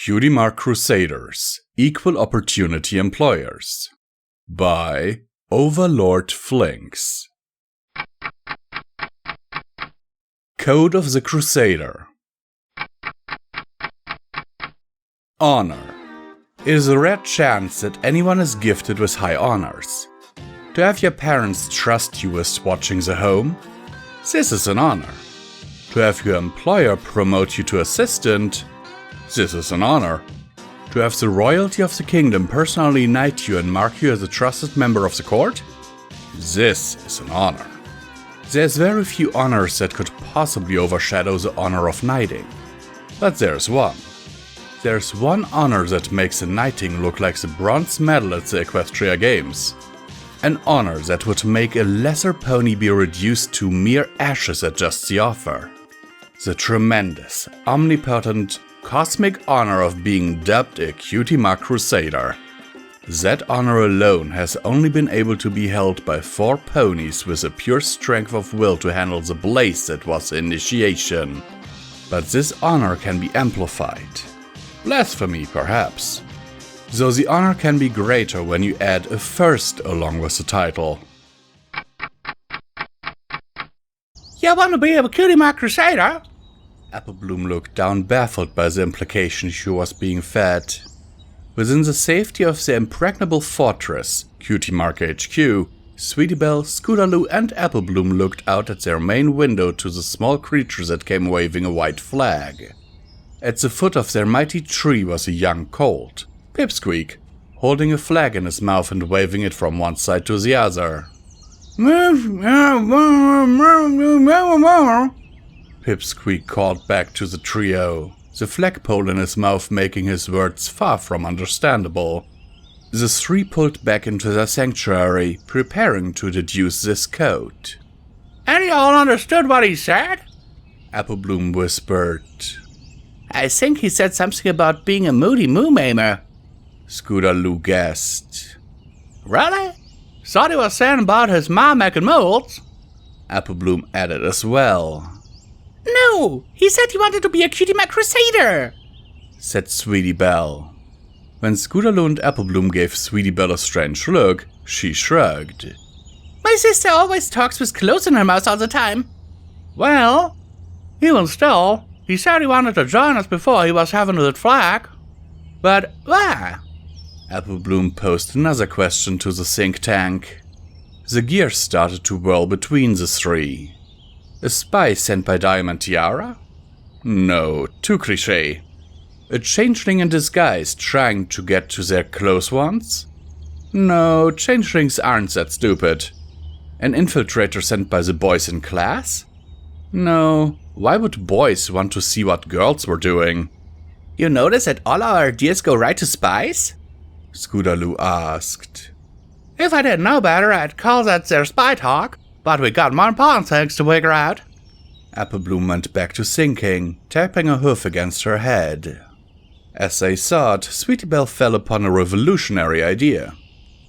Cutie Mark Crusaders, Equal Opportunity Employers by overlord-flinx. Code of the Crusader. Honor. It is a rare chance that anyone is gifted with high honors. To have your parents trust you with watching the home? This is an honor. To have your employer promote you to assistant? This is an honor. To have the royalty of the kingdom personally knight you and mark you as a trusted member of the court? This is an honor. There's very few honors that could possibly overshadow the honor of knighting. But there's one. There's one honor that makes a knighting look like the bronze medal at the Equestria Games. An honor that would make a lesser pony be reduced to mere ashes at just the offer. The tremendous, omnipotent, cosmic honor of being dubbed a Cutie Mark Crusader. That honor alone has only been able to be held by 4 ponies with a pure strength of will to handle the blaze that was the initiation. But this honor can be amplified. Blasphemy, perhaps. Though the honor can be greater when you add a first along with the title. You want to be a Cutie Mark Crusader? Applebloom looked down, baffled by the implication she was being fed. Within the safety of the impregnable fortress, Cutie Mark HQ, Sweetie Belle, Scootaloo and Applebloom looked out at their main window to the small creature that came waving a white flag. At the foot of their mighty tree was a young colt, Pipsqueak, holding a flag in his mouth and waving it from one side to the other. Pipsqueak called back to the trio, the flagpole in his mouth making his words far from understandable. The 3 pulled back into their sanctuary, preparing to deduce this code. Any all understood what he said? Applebloom whispered. I think he said something about being a moody moo-maimer. Scootaloo guessed. Really? Thought he was saying about his mom making molds. Applebloom added as well. No, he said he wanted to be a Cutie Mark Crusader, said Sweetie Belle. When Scootaloo and Applebloom gave Sweetie Belle a strange look, she shrugged. My sister always talks with clothes in her mouth all the time. Well, even still, he said he wanted to join us before he was having that flag. But why? Applebloom posed another question to the think tank. The gears started to whirl between the 3. A spy sent by Diamond Tiara? No, too cliché. A changeling in disguise trying to get to their close ones? No, changelings aren't that stupid. An infiltrator sent by the boys in class? No, why would boys want to see what girls were doing? You notice that all our ideas go right to spies? Scootaloo asked. If I didn't know better, I'd call that their spy talk, but we got more important things to figure out. Applebloom went back to thinking, tapping a hoof against her head. As they thought, Sweetie Belle fell upon a revolutionary idea.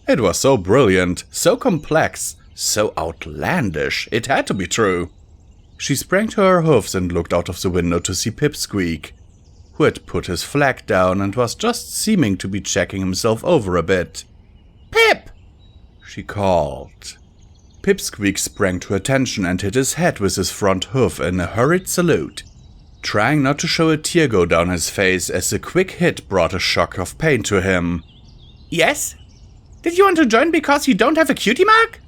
It was so brilliant, so complex, so outlandish, it had to be true. She sprang to her hoofs and looked out of the window to see Pipsqueak, who had put his flag down and was just seeming to be checking himself over a bit. Pip! She called. Pipsqueak sprang to attention and hit his head with his front hoof in a hurried salute, trying not to show a tear go down his face as the quick hit brought a shock of pain to him. Yes? Did you want to join because you don't have a Cutie Mark?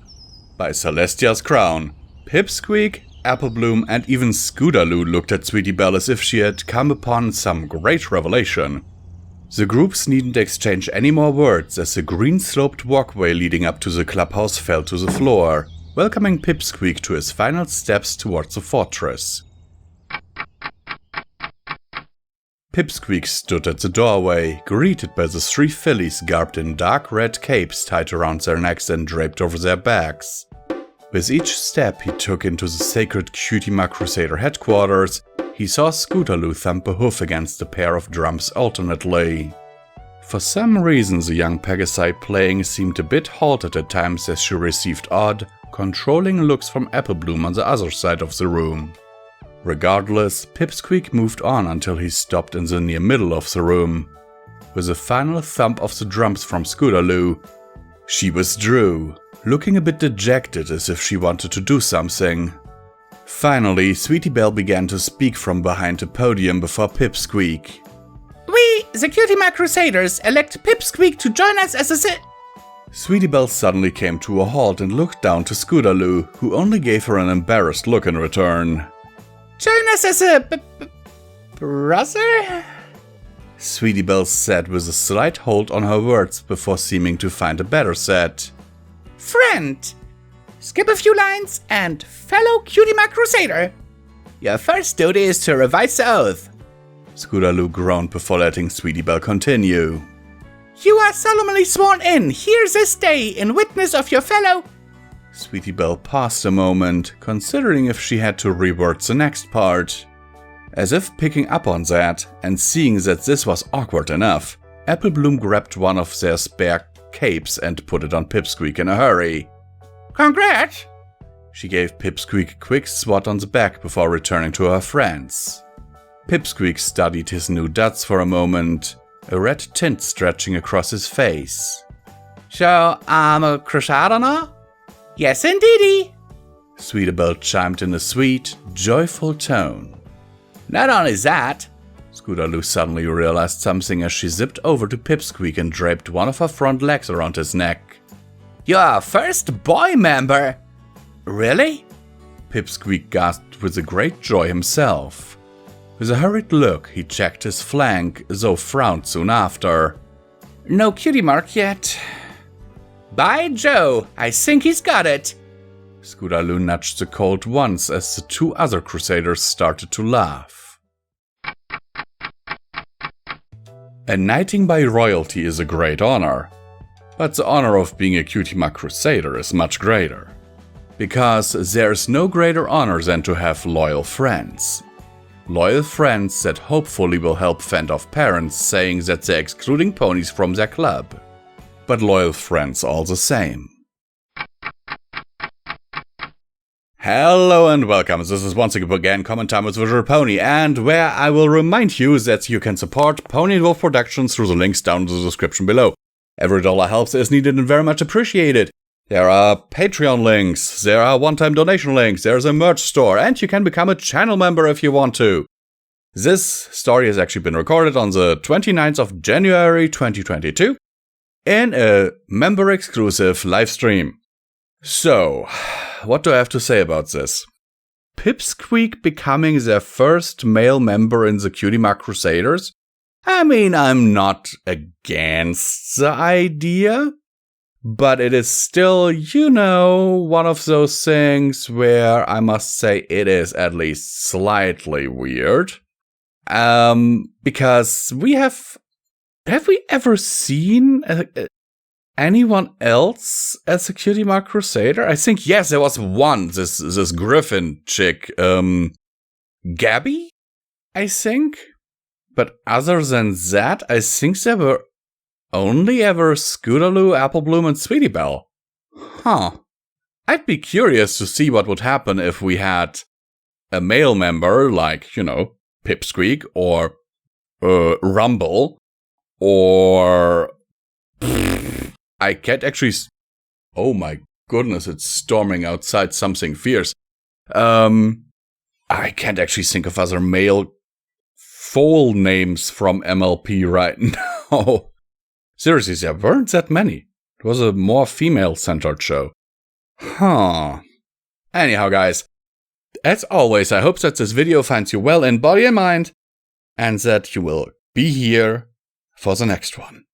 By Celestia's crown, Pipsqueak, Applebloom and even Scootaloo looked at Sweetie Belle as if she had come upon some great revelation. The groups needn't exchange any more words as the green-sloped walkway leading up to the clubhouse fell to the floor, welcoming Pipsqueak to his final steps towards the fortress. Pipsqueak stood at the doorway, greeted by the 3 fillies garbed in dark red capes tied around their necks and draped over their backs. With each step he took into the sacred Cutie Mark Crusader headquarters, he saw Scootaloo thump a hoof against a pair of drums alternately. For some reason the young Pegasi playing seemed a bit halted at times as she received odd, controlling looks from Applebloom on the other side of the room. Regardless, Pipsqueak moved on until he stopped in the near middle of the room. With a final thump of the drums from Scootaloo, she withdrew, looking a bit dejected as if she wanted to do something. Finally, Sweetie Belle began to speak from behind the podium before Pipsqueak. We, the Cutie Crusaders, elect Pipsqueak to join us as a Sweetie Belle suddenly came to a halt and looked down to Scootaloo, who only gave her an embarrassed look in return. Join us as a brother? Sweetie Belle said with a slight hold on her words before seeming to find a better set. Friend! Skip a few lines and fellow Cutie Crusader. Your first duty is to revise the oath. Scootaloo groaned before letting Sweetie Belle continue. You are solemnly sworn in here this day in witness of your fellow... Sweetie Belle paused a moment, considering if she had to reword the next part. As if picking up on that, and seeing that this was awkward enough, Apple Bloom grabbed one of their spare capes and put it on Pipsqueak in a hurry. Congrats! She gave Pipsqueak a quick swat on the back before returning to her friends. Pipsqueak studied his new duds for a moment, a red tint stretching across his face. So, I'm a Crusader now? Yes, indeedy! Sweetie Belle chimed in a sweet, joyful tone. Not only that, Scootaloo suddenly realized something as she zipped over to Pipsqueak and draped one of her front legs around his neck. You're our first boy member! Really? Pipsqueak gasped with a great joy himself. With a hurried look, he checked his flank, though frowned soon after. No cutie mark yet. By Joe, I think he's got it. Scootaloo nudged the colt once as the two other Crusaders started to laugh. A knighting by royalty is a great honor, but the honor of being a Cutie Crusader is much greater. Because there's no greater honor than to have loyal friends. Loyal friends that hopefully will help fend off parents saying that they're excluding ponies from their club. But loyal friends all the same. Hello and welcome, this is once again Comment Time with Visual Pony, and where I will remind you that you can support Pony & Wolf Productions through the links down in the description below. Every dollar helps, is needed and very much appreciated. There are Patreon links, there are one-time donation links, there's a merch store, and you can become a channel member if you want to. This story has actually been recorded on the 29th of January 2022 in a member-exclusive livestream. So, what do I have to say about this? Pipsqueak becoming their first male member in the Cutie Crusaders? I mean, I'm not against the idea, but it is still, you know, one of those things where I must say it is at least slightly weird. Because we have we ever seen anyone else as a Cutie Crusader? I think, yes, there was one, this Griffin chick, Gabby, I think. But other than that, I think there were only ever Scootaloo, Apple Bloom, and Sweetie Belle. Huh. I'd be curious to see what would happen if we had a male member like, you know, Pipsqueak or Rumble or... I can't actually... Oh my goodness, it's storming outside something fierce. I can't actually think of other male foal names from MLP right now. Seriously, there weren't that many. It was a more female-centered show. Huh. Anyhow, guys, as always, I hope that this video finds you well in body and mind, and that you will be here for the next one.